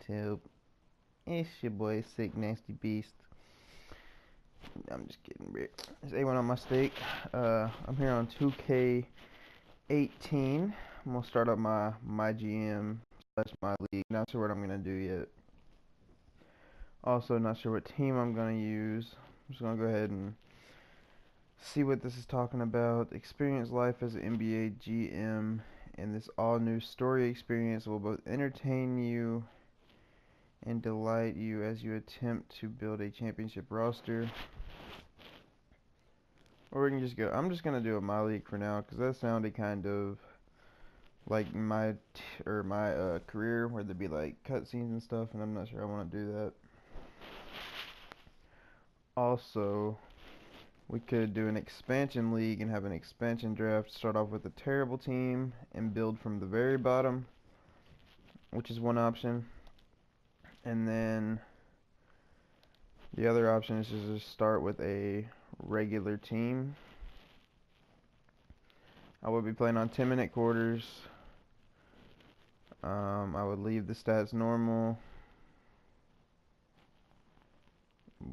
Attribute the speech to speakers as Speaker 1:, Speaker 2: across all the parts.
Speaker 1: YouTube? It's your boy, Sick Nasty Beast. I'm just kidding, bro. There's A1 on my steak. I'm here on 2K18. I'm gonna start up my GM slash my league. Not sure what I'm gonna do yet. Also, not sure what team I'm gonna use. I'm just gonna go ahead and see what this is talking about. Experience life as an NBA GM, and this all new story experience will both entertain you and delight you as you attempt to build a championship roster. Or we can just go. I'm just gonna do a MyLeague for now because that sounded kind of like my career where there'd be like cutscenes and stuff, and I'm not sure I want to do that. Also, we could do an expansion league and have an expansion draft. Start off with a terrible team and build from the very bottom, which is one option. And then the other option is to just start with a regular team. I would be playing on 10-minute quarters. I would leave the stats normal.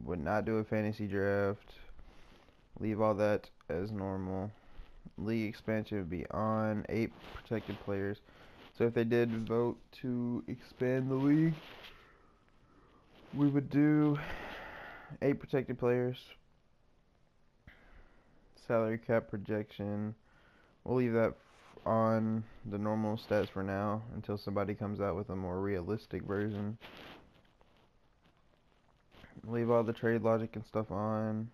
Speaker 1: Would not do a fantasy draft. Leave all that as normal. League expansion would be on 8 protected players. So if they did vote to expand the league, we would do 8 protected players. Salary cap projection, we'll leave that on the normal stats for now until somebody comes out with a more realistic version. Leave all the trade logic and stuff on.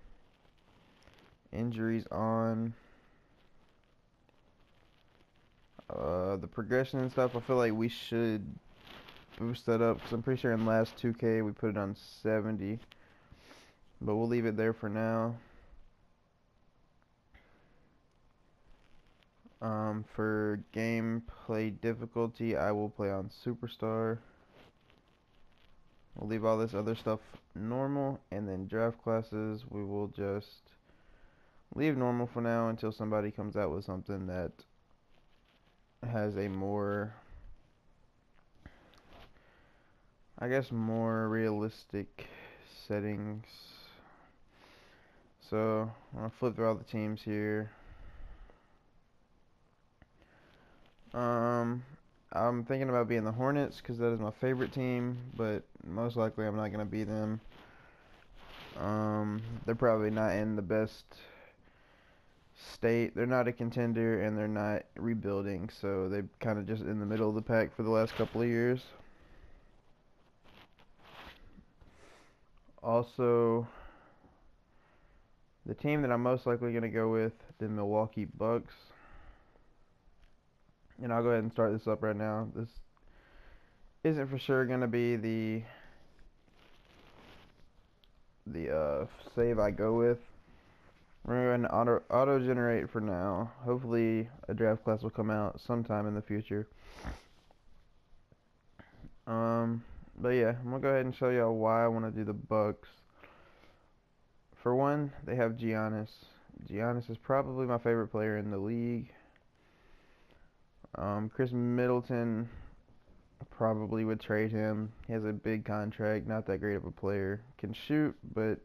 Speaker 1: Injuries on. The progression and stuff, I feel like we should boost that up because I'm pretty sure in last 2K we put it on 70. But we'll leave it there for now. For gameplay difficulty, I will play on Superstar. We'll leave all this other stuff normal, and then draft classes, we will just leave normal for now until somebody comes out with something that has a more, I guess, more realistic settings. So, I'm going to flip through all the teams here. I'm thinking about being the Hornets because that is my favorite team, but most likely I'm not going to be them. They're probably not in the best state. They're not a contender and they're not rebuilding, so they're kind of just in the middle of the pack for the last couple of years. Also, the team that I'm most likely going to go with, the Milwaukee Bucks. And I'll go ahead and start this up right now. This isn't for sure going to be the save I go with. We're going to auto generate for now. Hopefully a draft class will come out sometime in the future. But yeah, I'm gonna go ahead and show y'all why I want to do the Bucks. For one, they have Giannis. Giannis is probably my favorite player in the league. Chris Middleton probably would trade him. He has a big contract, not that great of a player. Can shoot, but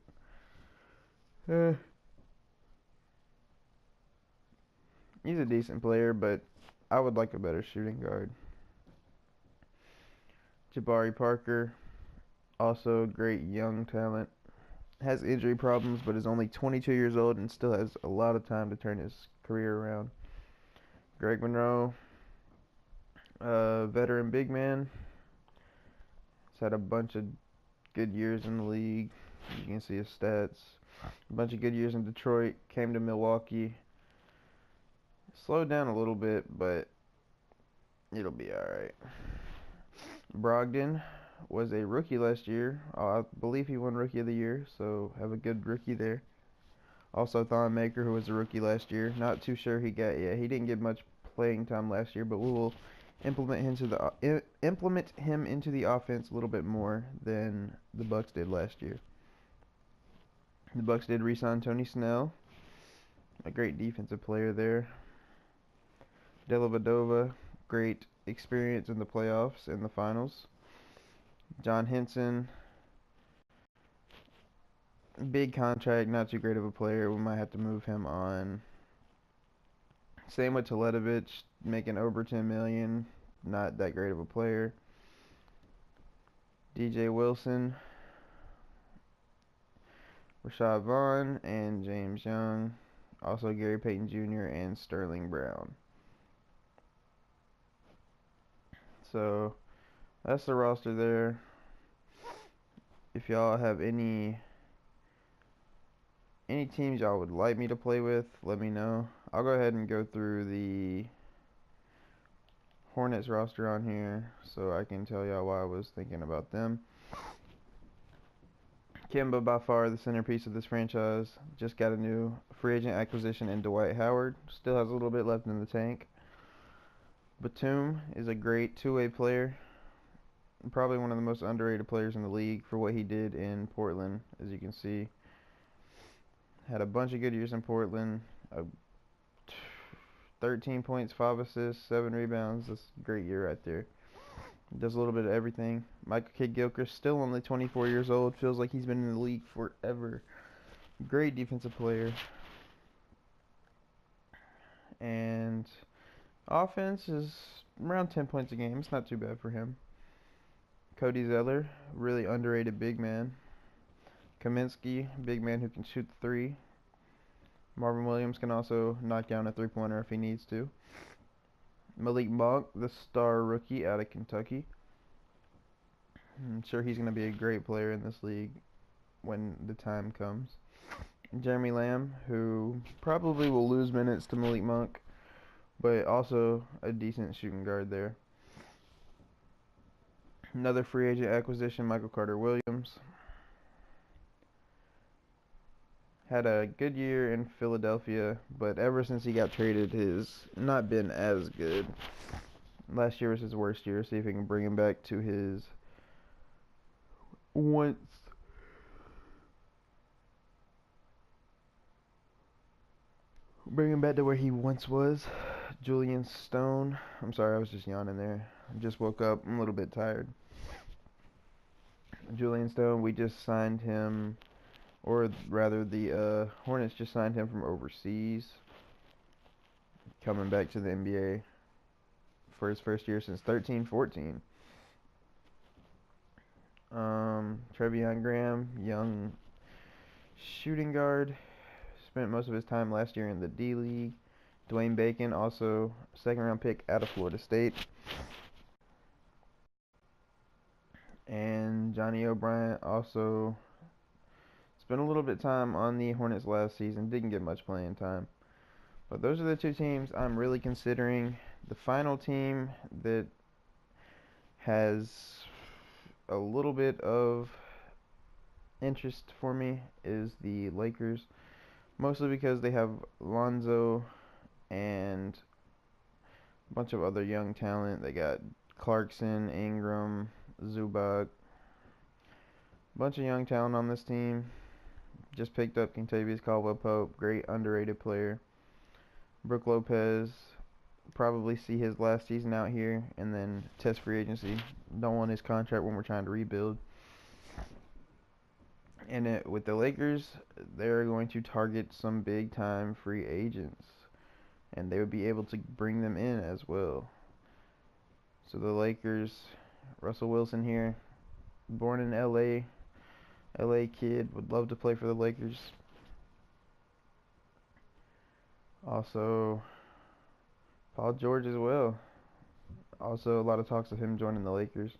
Speaker 1: he's a decent player, but I would like a better shooting guard. Jabari Parker, also great young talent. Has injury problems, but is only 22 years old and still has a lot of time to turn his career around. Greg Monroe, veteran big man. He's had a bunch of good years in the league. You can see his stats. A bunch of good years in Detroit. Came to Milwaukee. Slowed down a little bit, but it'll be alright. Brogdon was a rookie last year. I believe he won Rookie of the Year, so have a good rookie there. Also, Thon Maker, who was a rookie last year. Not too sure he didn't get much playing time last year, but we will implement him into the offense a little bit more than the Bucks did last year. The Bucks did re-sign Tony Snell, a great defensive player there. Dellavedova, great experience in the playoffs and the finals. John Henson, big contract, not too great of a player. We might have to move him on. Same with Teletovic, making over 10 million, not that great of a player. DJ Wilson, Rashad Vaughn, and James Young. Also Gary Payton Jr. and Sterling Brown. So that's the roster there. If y'all have any teams y'all would like me to play with, let me know. I'll go ahead and go through the Hornets roster on here so I can tell y'all why I was thinking about them. Kemba, by far the centerpiece of this franchise, just got a new free agent acquisition in Dwight Howard. Still has a little bit left in the tank. Batum is a great two-way player. Probably one of the most underrated players in the league for what he did in Portland, as you can see. Had a bunch of good years in Portland. 13 points, 5 assists, 7 rebounds. That's a great year right there. Does a little bit of everything. Michael Kidd-Gilchrist, still only 24 years old. Feels like he's been in the league forever. Great defensive player. And offense is around 10 points a game. It's not too bad for him. Cody Zeller, really underrated big man. Kaminsky, big man who can shoot the three. Marvin Williams can also knock down a three-pointer if he needs to. Malik Monk, the star rookie out of Kentucky. I'm sure he's going to be a great player in this league when the time comes. Jeremy Lamb, who probably will lose minutes to Malik Monk, but also a decent shooting guard there. Another free agent acquisition, Michael Carter Williams. Had a good year in Philadelphia, but ever since he got traded, has not been as good. Last year was his worst year. See if he can bring him back to his once. Bring him back to where he once was. Julian Stone. I'm sorry, I was just yawning there. I just woke up. I'm a little bit tired. Julian Stone, we just signed him, or rather the Hornets just signed him from overseas. Coming back to the NBA for his first year since 13-14. Trevion Graham, young shooting guard. Spent most of his time last year in the D League. Dwayne Bacon, also second round pick out of Florida State. And Johnny O'Brien also spent a little bit of time on the Hornets last season. Didn't get much playing time. But those are the two teams I'm really considering. The final team that has a little bit of interest for me is the Lakers. Mostly because they have Lonzo and a bunch of other young talent. They got Clarkson, Ingram, Zubac. Bunch of young talent on this team. Just picked up Kentavious Caldwell-Pope. Great underrated player. Brook Lopez. Probably see his last season out here and then test free agency. Don't want his contract when we're trying to rebuild. And with the Lakers, they're going to target some big-time free agents. And they would be able to bring them in as well. So the Lakers, Russell Wilson here, born in LA, LA kid, would love to play for the Lakers. Also, Paul George as well. Also, a lot of talks of him joining the Lakers.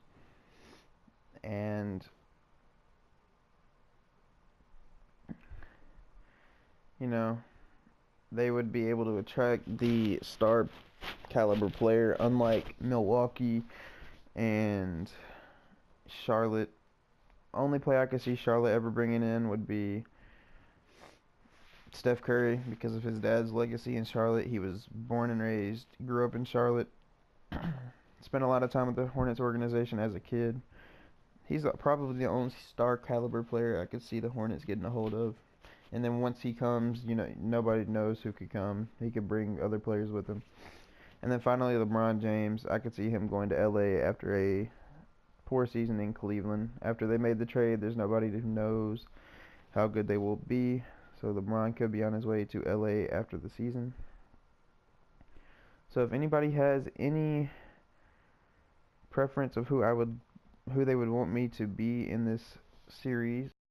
Speaker 1: And you know, they would be able to attract the star caliber player, unlike Milwaukee and Charlotte. Only player I could see Charlotte ever bringing in would be Steph Curry because of his dad's legacy in Charlotte. He was born and raised, grew up in Charlotte, spent a lot of time with the Hornets organization as a kid. He's probably the only star caliber player I could see the Hornets getting a hold of. And then once he comes, you know, nobody knows who could come. He could bring other players with him. And then finally, LeBron James. I could see him going to LA after a poor season in Cleveland. After they made the trade, there's nobody who knows how good they will be. So LeBron could be on his way to LA after the season. So if anybody has any preference of who they would want me to be in this series,